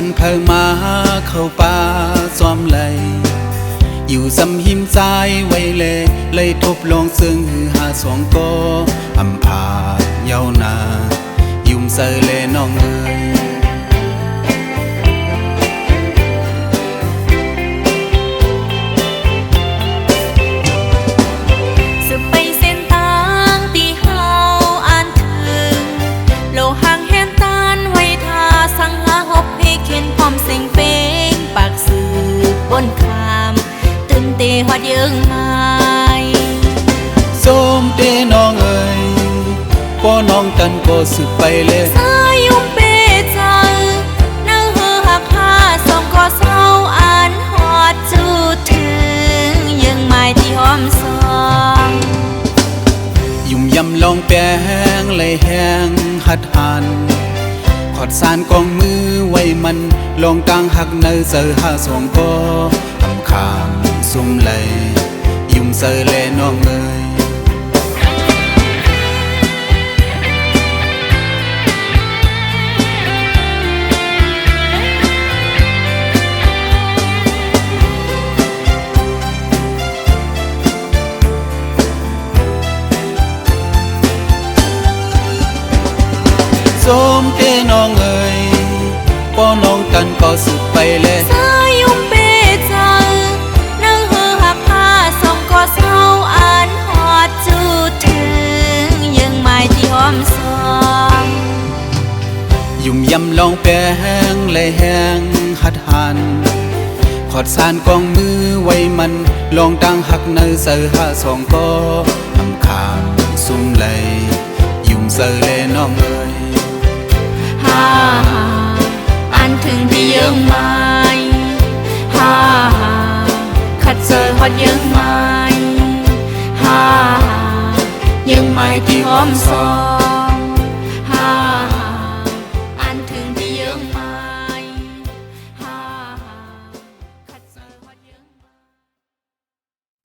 นเพอมาเข้าป่าซ้อมไหลอยู่สำหิมใจไว้เลยทบลงซึ่งหาสองก็อำพาเยาวนายุ่มเสยเลน้องเอ๋ยฮอดยังไงส้มเตน้องเอ๋ยพ่อน้องกันก็สืบไปเลยสายยุ่มเปใจนั่งเฮือหักหาสองก็เศร้าอ่านฮอดจูดถึงยังไม่ที่หอมซองยุ่มยำลองแปงเลยแห้งหัดหันขอดสานกองมือไว้มันลองกลางหักเนยเจอหาสองก็ทำคามซุ่มเลยยุ่มเสยเลน้องเอ๋ยส้มเตน้องเอ๋ยป้อน้องกันก็สุดไปเลยสายยุ่มเปใจนั่งเฮือหักหาสองก็เศร้าอ่านฮอดจูดถึงยังไม่ที่หอมซองยุ่มยำลองแปงเลยแห้งหัดหันขอดสานกองมือไว้มันลองตั้งหักเนยเสือหาสองก็ทำคามซุ่มเลยยุ่มเสยเลน้องเอ๋ยอันถึงที่ยังไม่ขัดเจอฮอดยังไม่ยังไม่ที่หอมซอ